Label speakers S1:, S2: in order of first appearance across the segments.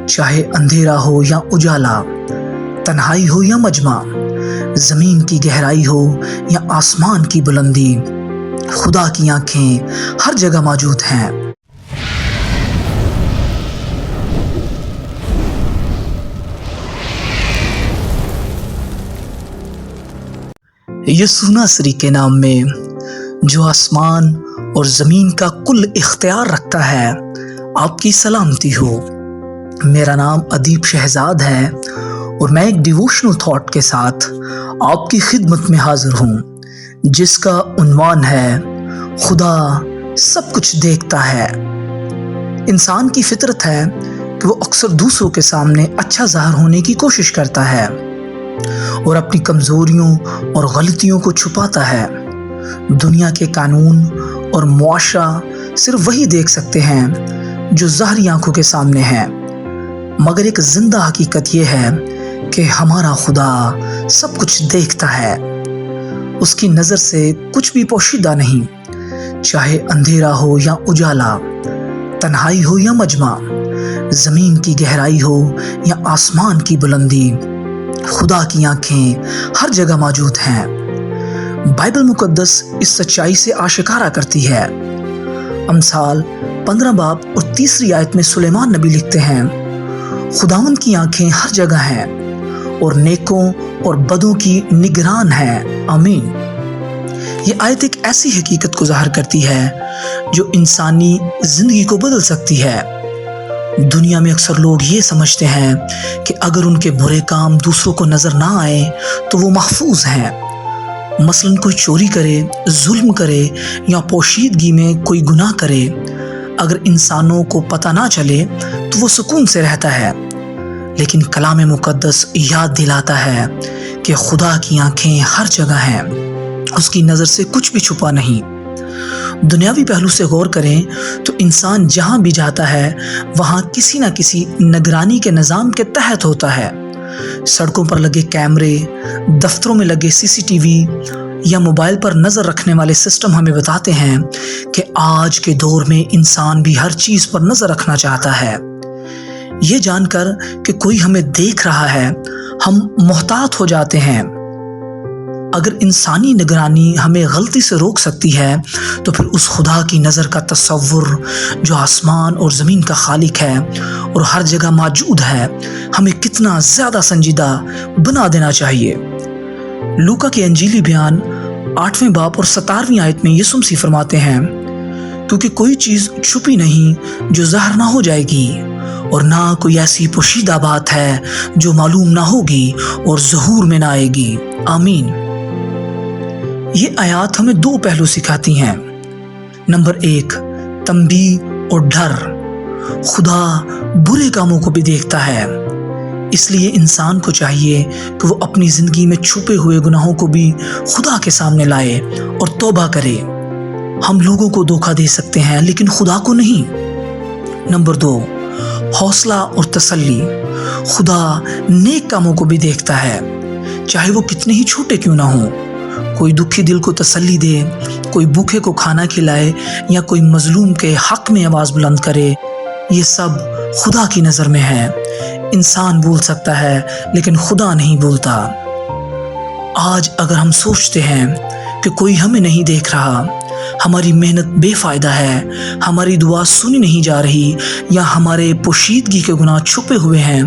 S1: چاہے اندھیرا ہو یا اجالا، تنہائی ہو یا مجمع، زمین کی گہرائی ہو یا آسمان کی بلندی، خدا کی آنکھیں ہر جگہ موجود ہیں۔ یسوع ناصری کے نام میں، جو آسمان اور زمین کا کل اختیار رکھتا ہے، آپ کی سلامتی ہو۔ میرا نام ادیب شہزاد ہے اور میں ایک ڈیووشنل تھاٹ کے ساتھ آپ کی خدمت میں حاضر ہوں، جس کا عنوان ہے خدا سب کچھ دیکھتا ہے۔ انسان کی فطرت ہے کہ وہ اکثر دوسروں کے سامنے اچھا ظاہر ہونے کی کوشش کرتا ہے اور اپنی کمزوریوں اور غلطیوں کو چھپاتا ہے۔ دنیا کے قانون اور معاشرہ صرف وہی دیکھ سکتے ہیں جو ظاہری آنکھوں کے سامنے ہیں، مگر ایک زندہ حقیقت یہ ہے کہ ہمارا خدا سب کچھ دیکھتا ہے۔ اس کی نظر سے کچھ بھی پوشیدہ نہیں، چاہے اندھیرا ہو یا اجالا، تنہائی ہو یا مجمع، زمین کی گہرائی ہو یا آسمان کی بلندی، خدا کی آنکھیں ہر جگہ موجود ہیں۔ بائبل مقدس اس سچائی سے آشکارا کرتی ہے۔ امثال 15 باب اور 3 آیت میں سلیمان نبی لکھتے ہیں، خداوند کی آنکھیں ہر جگہ ہیں اور نیکوں اور بدوں کی نگران ہیں۔ آمین۔ یہ آیت ایک ایسی حقیقت کو ظاہر کرتی ہے جو انسانی زندگی کو بدل سکتی ہے۔ دنیا میں اکثر لوگ یہ سمجھتے ہیں کہ اگر ان کے برے کام دوسروں کو نظر نہ آئے تو وہ محفوظ ہیں۔ مثلاً کوئی چوری کرے، ظلم کرے یا پوشیدگی میں کوئی گناہ کرے، اگر انسانوں کو پتہ نہ چلے تو وہ سکون سے رہتا ہے۔ لیکن کلام مقدس یاد دلاتا ہے کہ خدا کی آنکھیں ہر جگہ ہیں، اس کی نظر سے کچھ بھی چھپا نہیں۔ دنیاوی پہلو سے غور کریں تو انسان جہاں بھی جاتا ہے وہاں کسی نہ کسی نگرانی کے نظام کے تحت ہوتا ہے۔ سڑکوں پر لگے کیمرے، دفتروں میں لگے CCTV یا موبائل پر نظر رکھنے والے سسٹم ہمیں بتاتے ہیں کہ آج کے دور میں انسان بھی ہر چیز پر نظر رکھنا چاہتا ہے۔ یہ جان کر کہ کوئی ہمیں دیکھ رہا ہے، ہم محتاط ہو جاتے ہیں۔ اگر انسانی نگرانی ہمیں غلطی سے روک سکتی ہے تو پھر اس خدا کی نظر کا تصور جو آسمان اور زمین کا خالق ہے اور ہر جگہ موجود ہے، ہمیں کتنا زیادہ سنجیدہ بنا دینا چاہیے۔ لوکا کے انجیلی بیان 8ویں باب اور 17ویں آیت میں یسوع مسیح فرماتے ہیں، کیونکہ کوئی چیز چھپی نہیں جو ظاہر نہ ہو جائے گی، اور نہ کوئی ایسی پوشیدہ بات ہے جو معلوم نہ ہوگی اور ظہور میں نہ آئے گی۔ آمین۔ یہ آیات ہمیں 2 پہلو سکھاتی ہیں۔ نمبر 1، تنبیہ اور ڈر۔ خدا برے کاموں کو بھی دیکھتا ہے، اس لیے انسان کو چاہیے کہ وہ اپنی زندگی میں چھپے ہوئے گناہوں کو بھی خدا کے سامنے لائے اور توبہ کرے۔ ہم لوگوں کو دھوکہ دے سکتے ہیں لیکن خدا کو نہیں۔ نمبر 2، حوصلہ اور تسلی۔ خدا نیک کاموں کو بھی دیکھتا ہے، چاہے وہ کتنے ہی چھوٹے کیوں نہ ہوں۔ کوئی دکھی دل کو تسلی دے، کوئی بھوکے کو کھانا کھلائے یا کوئی مظلوم کے حق میں آواز بلند کرے، یہ سب خدا کی نظر میں ہے۔ انسان بول سکتا ہے لیکن خدا نہیں بولتا۔ آج اگر ہم سوچتے ہیں کہ کوئی ہمیں نہیں دیکھ رہا، ہماری محنت بے فائدہ ہے، ہماری دعا سنی نہیں جا رہی یا ہمارے پوشیدگی کے گناہ چھپے ہوئے ہیں،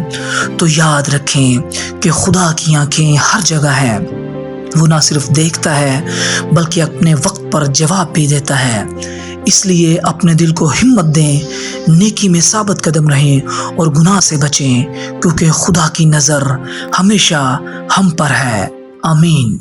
S1: تو یاد رکھیں کہ خدا کی آنکھیں ہر جگہ ہیں۔ وہ نہ صرف دیکھتا ہے بلکہ اپنے وقت پر جواب بھی دیتا ہے۔ اس لیے اپنے دل کو ہمت دیں، نیکی میں ثابت قدم رہیں اور گناہ سے بچیں، کیونکہ خدا کی نظر ہمیشہ ہم پر ہے۔ آمین۔